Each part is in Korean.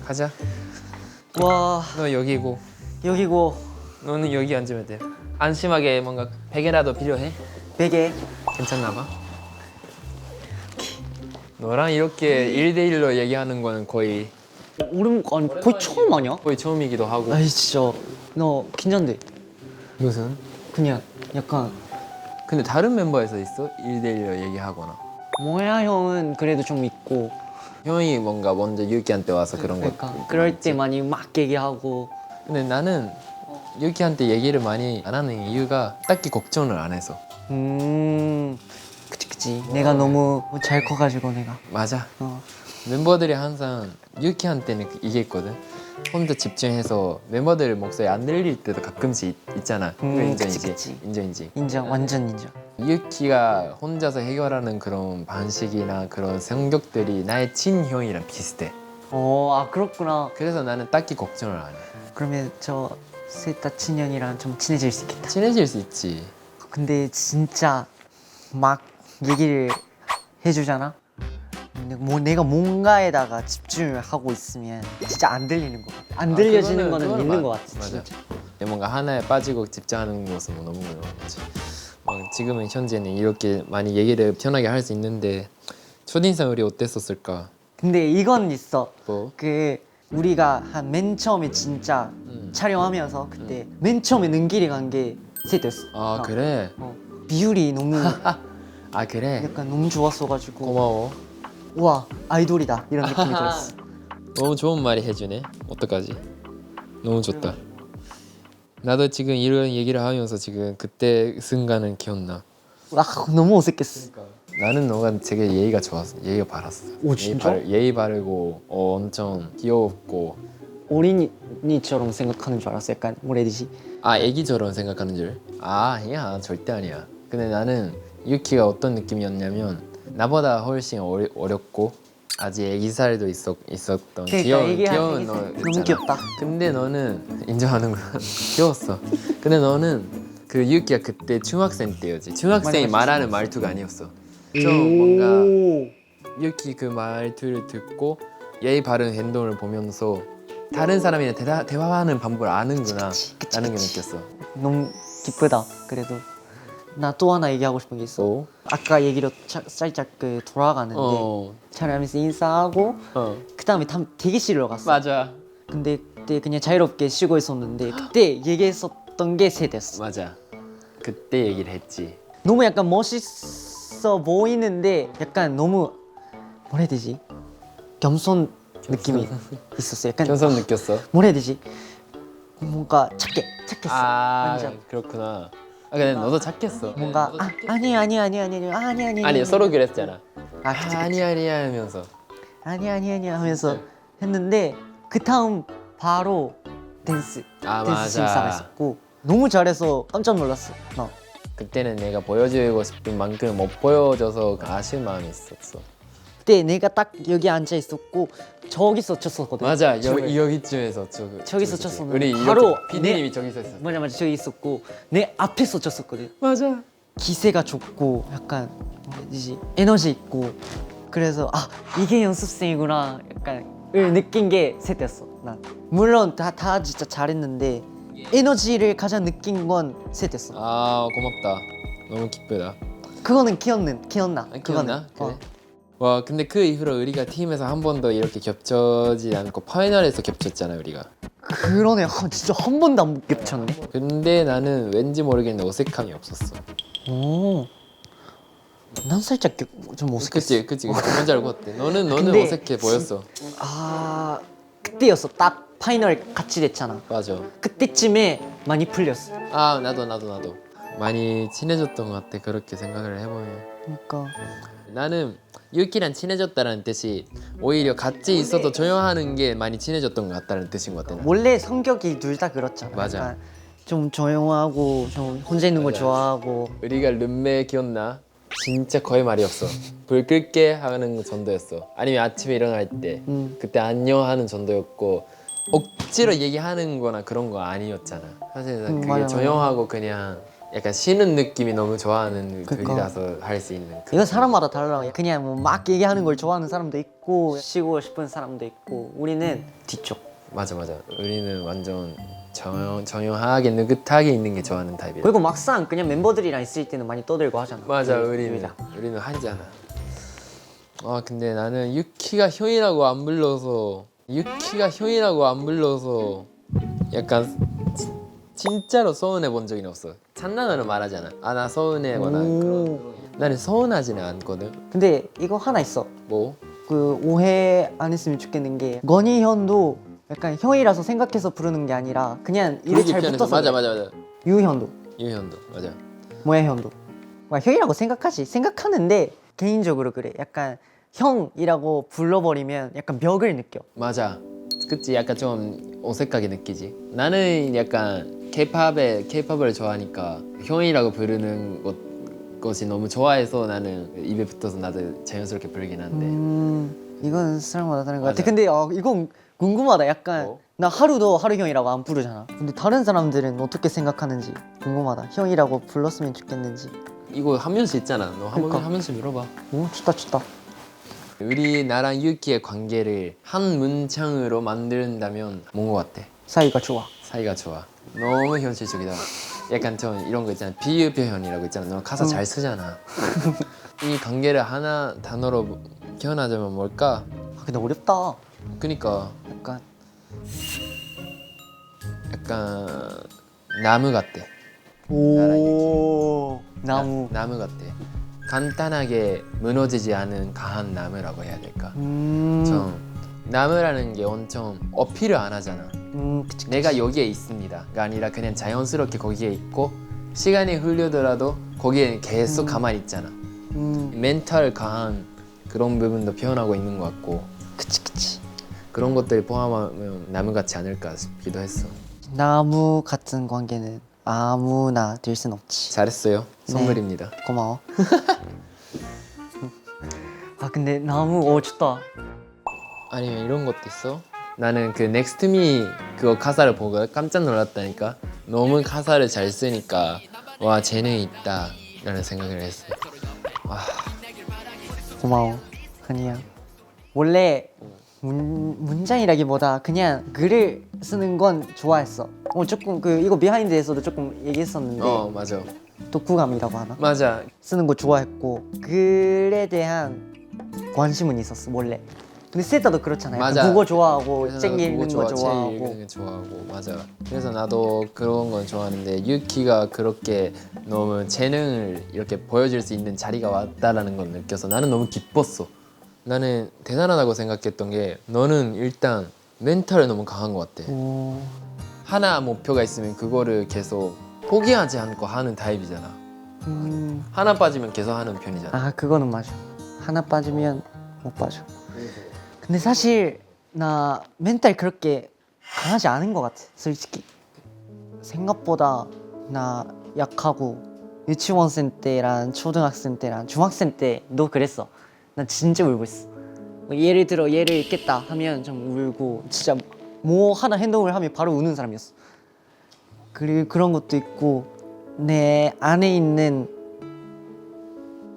가자. 와 너 여기고 여기고 너는 여기 앉으면 돼. 안심하게 뭔가 베개라도 필요해? 베개. 괜찮나 봐. 너랑 이렇게 1대1로 얘기하는 거는 거의 오름 아니 거의 처음 아니야? 처음이기도 하고. 아이 진짜 너 긴장돼. 무슨? 그냥 약간 근데 다른 멤버에서 있어? 1대1로 얘기하거나. 뭐야 형은 그래도 좀 있고. 형이 뭔가 먼저 유키한테 와서 그런 거. 그러니까 그럴 때 많이 막 얘기하고. 근데 나는 유키한테 얘기를 많이 안 하는 이유가 딱히 걱정을 안 해서. 그치. 내가 너무 잘 커가지고 내가. 맞아. 어. 멤버들이 항상 유키한테는 이게 있거든. 혼자 집중해서 멤버들 목소리 안 들릴 때도 가끔씩 있잖아. 그거 인정이지? 그치. 인정이지. 인정, 완전 인정. 유키가 혼자서 해결하는 그런 방식이나 그런 성격들이 나의 친형이랑 비슷해. 아 그렇구나. 그래서 나는 딱히 걱정을 안 해. 그러면 저 셋 다 친형이랑 좀 친해질 수 있겠다. 친해질 수 있지. 근데 진짜 막 얘기를 해주잖아. 근데 뭐 내가 뭔가에다가 집중을 하고 있으면 진짜 안 들리는 것 같아. 안 들려지는 거는 그거는 있는 것 같아. 맞아. 진짜. 뭔가 하나에 빠지고 집중하는 모습은 너무 그렇지. 지금은 현재는 이렇게 많이 얘기를 편하게 할 수 있는데 첫인상 우리 어땠었을까? 근데 이건 있어. 뭐? 그 우리가 한 맨 처음에 진짜 촬영하면서 그때 맨 처음에 능길이 간 게 셋이었어. 아 그래? 비율이 너무 아 그래? 약간 너무 좋았어가지고 고마워. 와 아이돌이다 이런 느낌이 들었어. 너무 좋은 말이 해주네. 어떡하지? 너무 좋다. 나도 지금 이런 얘기를 하면서 지금 그때 순간은 기억나. 와 너무 어색했어. 나는 너가 되게 예의가 좋았어. 예의가 바랐어. 오, 진짜? 예의 바르고 엄청 귀엽고. 어린이처럼 생각하는 줄 알았어. 약간 뭐라 해야 되지? 아 애기처럼 생각하는 줄? 아니야 절대 아니야. 근데 나는 유키가 어떤 느낌이었냐면 나보다 훨씬 어렸고 아직 애기 살도 있었던 그러니까 귀여운 너 너무 있잖아. 귀엽다. 근데 너는 인정하는구나. 귀여웠어. 근데 너는 그 유키가 그때 중학생 때였지. 중학생이 맞아, 맞아. 말하는 말투가 아니었어. 좀 뭔가 유키 그 말투를 듣고 예의 바른 행동을 보면서 다른 사람이랑 대화하는 방법을 아는구나. 그치, 라는 게 그치. 느꼈어. 너무 기쁘다. 그래도 나 또 하나 얘기하고 싶은 게 있어. 또? 아까 얘기로 살짝 그 돌아가는데 어. 촬영하면서 인사하고 그 다음에 대기실로 갔어. 맞아. 근데 그때 그냥 자유롭게 쉬고 있었는데 그때 얘기했었던 게 셋이었어. 맞아. 그때 얘기를 했지. 너무 약간 멋있어 보이는데 약간 너무 뭐라 해야 되지? 겸손 느낌이 있었어. 약간 겸손 느꼈어. 뭐라 해야 되지? 뭔가 착했어. 완전 그렇구나. 근데 너도 착했어. 뭔가 아니 아니 서로 그랬잖아. 그치. 아니 하면서. 아니 하면서 했는데 그 다음 바로 댄스 맞아. 심사가 있었고 너무 잘해서 깜짝 놀랐어. 나 그때는 내가 보여주고 싶은 만큼 못 보여줘서 아쉬운 마음이 있었어. 그때 내가 딱 여기 앉아 있었고 저기서 쳤었거든. 맞아. 춤을. 여기쯤에서 저기서 저기지. 쳤었는데 우리 바로 이렇게 PD님이 저기서 있었어. 맞아 저기 있었고 내 앞에서 쳤었거든. 맞아. 기세가 좋고 약간 뭐라 해야 되지? 에너지 있고 그래서 이게 연습생이구나 약간 을 느낀 게 셋이었어. 난 물론 다 진짜 잘했는데 에너지를 가장 느낀 건 셋이었어. 고맙다. 너무 기쁘다. 그거는 기억나. 기억나? 그거는. 그래? 와 근데 그 이후로 우리가 팀에서 한 번도 이렇게 겹쳐지 않고 파이널에서 겹쳤잖아 우리가. 그러네. 진짜 한 번도 안 겹쳤네. 근데 나는 왠지 모르겠는데 어색함이 없었어. 오. 난 살짝 좀 어색했어. 그치 뭔지 알고 같아. 너는 근데 어색해 보였어. 그때였어. 딱 파이널 같이 됐잖아. 맞아. 그때쯤에 많이 풀렸어. 나도 많이 친해졌던 것 같아. 그렇게 생각을 해보면. 그러니까 나는 유키랑 친해졌다는 뜻이 오히려 같이 있어도 조용하는 게 많이 친해졌던 것 같다는 뜻인 것 같아. 원래 성격이 둘 다 그렇잖아. 맞아. 약간 좀 조용하고 좀 혼자 있는 걸 맞아. 좋아하고. 우리가 룸메 기억나? 진짜 거의 말이 없어. 불 끌게 하는 정도였어. 아니면 아침에 일어날 때 그때 안녕 하는 정도였고 억지로 얘기하는 거나 그런 거 아니었잖아. 사실 그게 맞아. 조용하고 그냥 약간 쉬는 느낌이 너무 좋아하는 그러니까. 둘이라서 할 수 있는 이건 사람마다 달라. 그냥 뭐 막 얘기하는 걸 좋아하는 사람도 있고 쉬고 싶은 사람도 있고 우리는 뒤쪽. 맞아. 우리는 완전 정형하게 느긋하게 있는 게 좋아하는 타입이야. 그리고 막상 그냥 멤버들이랑 있을 때는 많이 떠들고 하잖아. 맞아, 그 우리는 하잖아. 아 근데 나는 유키가 형이라고 안 불러서 약간 진짜로 서운해 본 적이 없어. 장난으로 말하잖아. 아 나 서운해거나 그런. 나는 서운하지는 않거든. 근데 이거 하나 있어. 뭐? 그 오해 안 했으면 좋겠는 게 건희 현도 약간 형이라서 생각해서 부르는 게 아니라 그냥 이래 잘 편해서. 붙어서 맞아. 그래. 유현도, 유현도 맞아. 모야 현도. 막 형이라고 생각하는데 개인적으로 그래. 약간 형이라고 불러버리면 약간 벽을 느껴. 맞아. 그치 약간 좀 어색하게 느끼지. 나는 약간 케이팝을 좋아하니까 형이라고 부르는 것이 너무 좋아해서 나는 입에 붙어서 나도 자연스럽게 부르긴 한데. 이건 사람마다 다른 것 같아. 맞아. 근데 이건 궁금하다. 약간 뭐? 나 하루도 하루 형이라고 안 부르잖아. 근데 다른 사람들은 어떻게 생각하는지 궁금하다. 형이라고 불렀으면 좋겠는지. 이거 한 명씩 있잖아. 너 그러니까. 한 명씩 물어봐. 오 좋다. 우리 나랑 유키의 관계를 한 문장으로 만든다면 뭔 것 같아? 사이가 좋아. 사이가 좋아. 너무 현실적이다. 약간 좀 이런 거 있잖아. 비유 표현이라고 있잖아. 너 가사 잘 쓰잖아. 이 관계를 하나 단어로 표현하자면 뭘까? 아, 근데 어렵다. 그니까 약간 나무 같대. 오 나무. 나무 같대. 간단하게 무너지지 않은 강한 나무라고 해야 될까? 좀 나무라는 게 엄청 어필을 안 하잖아. 그치. 내가 여기에 있습니다가 아니라 그냥 자연스럽게 거기에 있고 시간이 흘러더라도 거기에 계속 가만히 있잖아. 멘탈 강한 그런 부분도 표현하고 있는 것 같고. 그치. 그런 것들이 포함하면 나무 같지 않을까 싶기도 했어. 나무 같은 관계는 아무나 될 순 없지. 잘했어요. 네. 선물입니다. 고마워. 아 근데 나무 좋다. 아니면 이런 것도 있어? 나는 그 Next Me 그거 가사를 보고 깜짝 놀랐다니까. 너무 가사를 잘 쓰니까 와 재능이 있다 라는 생각을 했어. 고마워 한이야. 원래 문장이라기보다 그냥 글을 쓰는 건 좋아했어. 조금 이거 비하인드에서도 조금 얘기했었는데 맞아. 독후감이라고 하나? 맞아. 쓰는 거 좋아했고 글에 대한 관심은 있었어 원래. 근데 세타도 그렇잖아요. 맞아. 국어 좋아하고 그래서 책 나도 읽는 그거 거 책 좋아하고. 읽는 거 좋아하고 맞아. 그래서 나도 그런 건 좋아하는데 유키가 그렇게 너무 재능을 이렇게 보여줄 수 있는 자리가 왔다라는 걸 느껴서 나는 너무 기뻤어. 나는 대단하다고 생각했던 게 너는 일단 멘탈이 너무 강한 것 같아. 하나 목표가 있으면 그거를 계속 포기하지 않고 하는 타입이잖아. 하나 빠지면 계속 하는 편이잖아. 아 그거는 맞아. 하나 빠지면 못 빠져. 근데 사실 나 멘탈 그렇게 강하지 않은 것 같아 솔직히. 생각보다 나 약하고 유치원생 때랑 초등학생 때랑 중학생 때도 그랬어. 난 진짜 울고 있어. 예를 들어 얘를 읽겠다 하면 좀 울고 진짜 뭐 하나 행동을 하면 바로 우는 사람이었어. 그리고 그런 것도 있고 내 안에 있는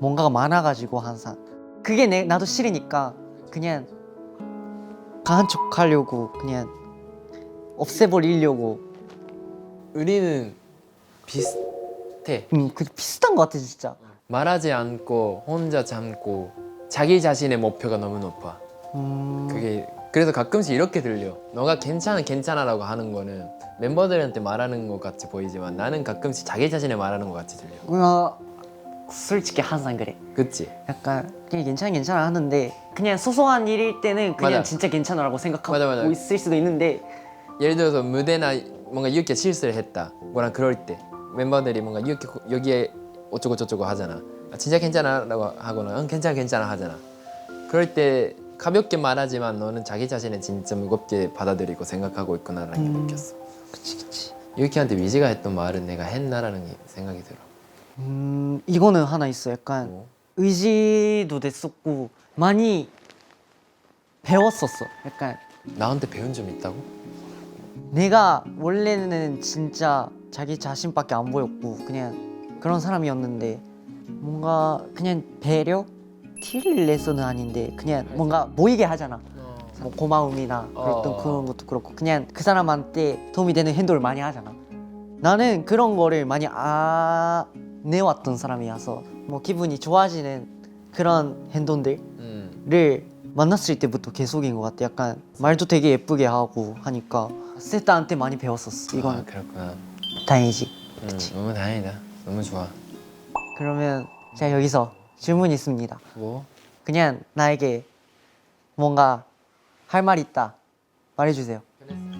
뭔가가 많아가지고 항상 그게 나도 싫으니까 그냥 강한 척 하려고 그냥 없애버리려고. 우리는 비슷해. 그 비슷한 것 같아 진짜. 말하지 않고 혼자 참고 자기 자신의 목표가 너무 높아. 그게 그래서 가끔씩 이렇게 들려. 너가 괜찮아라고 하는 거는 멤버들한테 말하는 것 같이 보이지만 나는 가끔씩 자기 자신에 말하는 것 같이 들려. 솔직히 항상 그래. 그치? 약간 그냥 괜찮아 하는데 그냥 소소한 일일 때는 그냥 맞아. 진짜 괜찮아라고 생각하고 맞아. 있을 수도 있는데 예를 들어서 무대나 뭔가 유키가 실수를 했다 뭐랑 그럴 때 멤버들이 뭔가 유키 여기에 어쩌고 저쩌고 하잖아. 진짜 괜찮아라고 하거나 응 괜찮아 하잖아. 그럴 때 가볍게 말하지만 너는 자기 자신을 진짜 무겁게 받아들이고 생각하고 있구나라는 게 느꼈어. 그치. 유키한테 위지가 했던 말은 내가 했나라는 생각이 들어. 이거는 하나 있어. 약간 뭐? 의지도 됐었고 많이 배웠었어. 약간 나한테 배운 점 있다고? 내가 원래는 진짜 자기 자신밖에 안 보였고 그냥 그런 사람이었는데 뭔가 그냥 배려? 티를 내서는 아닌데 그냥 뭔가 보이게 하잖아. 뭐 고마움이나 그런 것도 그렇고 그냥 그 사람한테 도움이 되는 행동을 많이 하잖아. 나는 그런 거를 많이 안 해왔던 사람이어서 뭐 기분이 좋아지는 그런 행동들을 만났을 때부터 계속인 것 같아. 약간 말도 되게 예쁘게 하고 하니까 세타한테 많이 배웠었어. 아 이건 그렇구나. 다행이지. 그치? 너무 다행이다. 너무 좋아. 그러면 제가 여기서 질문이 있습니다. 뭐? 그냥 나에게 뭔가 할 말 있다 말해주세요.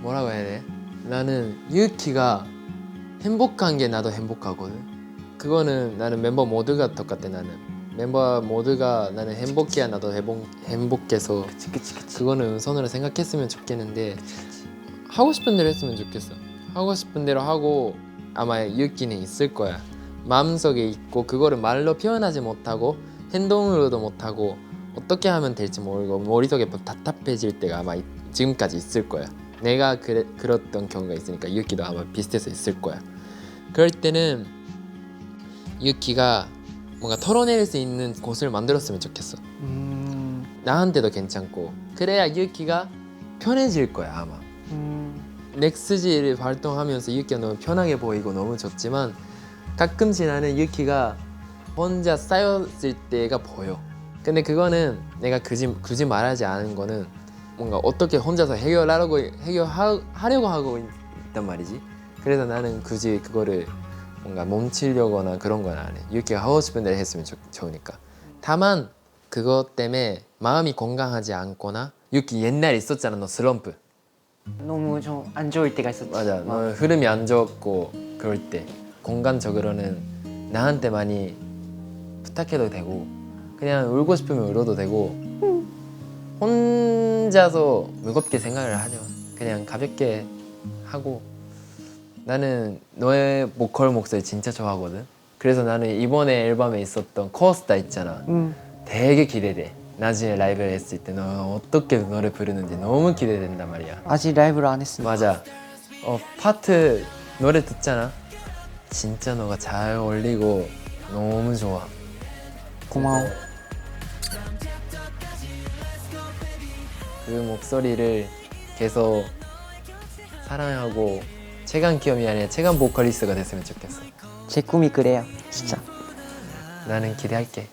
뭐라고 해야 돼? 나는 유키가 행복한 게 나도 행복하거든. 그거는 나는 멤버 모두가 똑같아. 나는 멤버 모두가 나는 행복해야 나도 행복해서 그치. 그거는 우선으로 생각했으면 좋겠는데 하고 싶은 대로 했으면 좋겠어. 하고 싶은 대로 하고 아마 유키는 있을 거야. 마음속에 있고 그거를 말로 표현하지 못하고 행동으로도 못하고 어떻게 하면 될지 모르고 머릿속에 답답해질 때가 아마 지금까지 있을 거야. 내가 그랬던 경우가 있으니까 유키도 아마 비슷해서 있을 거야. 그럴 때는 유키가 뭔가 털어낼 수 있는 곳을 만들었으면 좋겠어. 나한테도 괜찮고 그래야 유키가 편해질 거야 아마. 넥스지를 활동하면서 유키가 너무 편하게 보이고 너무 좋지만 가끔씩 나는 유키가 혼자 쌓였을 때가 보여. 근데 그거는 내가 굳이 말하지 않은 거는 뭔가 어떻게 혼자서 해결하려고 하고 있단 말이지. 그래서 나는 굳이 그거를 뭔가 멈추려거나 그런 건 안 해. 유키가 하고 싶은 대로 했으면 좋으니까. 다만 그것 때문에 마음이 건강하지 않거나 유키 옛날에 있었잖아 너 슬럼프. 너무 좀 안 좋을 때가 있었지. 맞아. 너 흐름이 안 좋았고 그럴 때 공간적으로는 나한테 많이 부탁해도 되고 그냥 울고 싶으면 울어도 되고 혼자서 무겁게 생각을 하죠. 그냥 가볍게 하고 나는 너의 보컬 목소리 진짜 좋아하거든. 그래서 나는 이번에 앨범에 있었던 코어스타 있잖아. 되게 기대돼. 나중에 라이브를 했을 때 너 어떻게 노래 부르는지 너무 기대된단 말이야. 아직 라이브를 안 했으니까. 맞아. 파트 노래 듣잖아. 진짜 너가 잘 어울리고 너무 좋아. 고마워. 그 목소리를 계속 사랑하고 최강 기염이 아니라 최강 보컬리스트가 됐으면 좋겠어. 제 꿈이 그래요. 진짜. 나는 기대할게.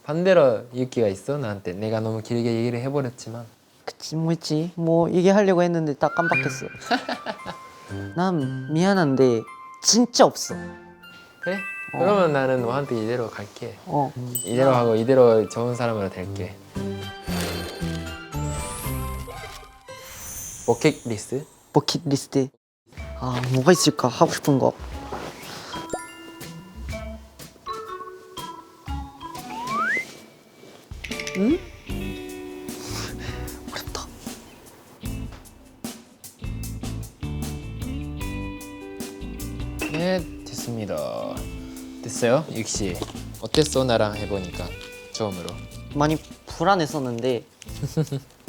반대로 유키가 있어 나한테. 내가 너무 길게 얘기를 해버렸지만 그치 뭐 있지. 뭐 얘기하려고 했는데 딱 깜빡했어. 난 미안한데 진짜 없어. 그래? 그러면 나는 너한테 이대로 갈게. 어. 이대로 하고 이대로 좋은 사람으로 될게. 버킷리스트? 버킷리스트. 아 뭐가 있을까 하고 싶은 거. 응? 어렵다. 네 됐습니다. 됐어요? 육시 어땠어? 나랑 해보니까 처음으로. 많이 불안했었는데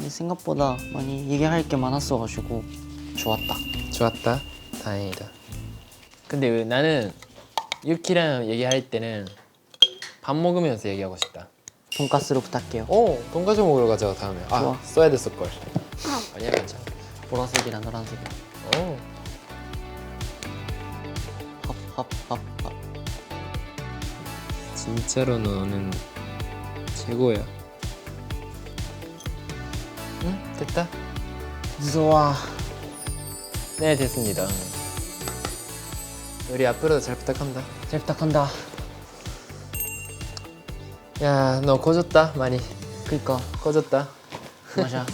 생각보다 많이 얘기할 게 많았어가지고 좋았다. 좋았다. 다행이다. 근데 나는 유키랑 얘기할 때는 밥 먹으면서 얘기하고 싶다. 돈가스로 부탁해요. 돈가스 먹으러 가자 다음에. 좋아. 써야 됐을걸. 아니야 괜찮아. 보라색이랑 노란색. 어. 합. 진짜로 너는 최고야. 응? 됐다. 무서워. 네 됐습니다. 우리 앞으로도 잘 부탁한다. 잘 부탁한다. 야 너 커졌다 많이. 그니까 커졌다. 맞아.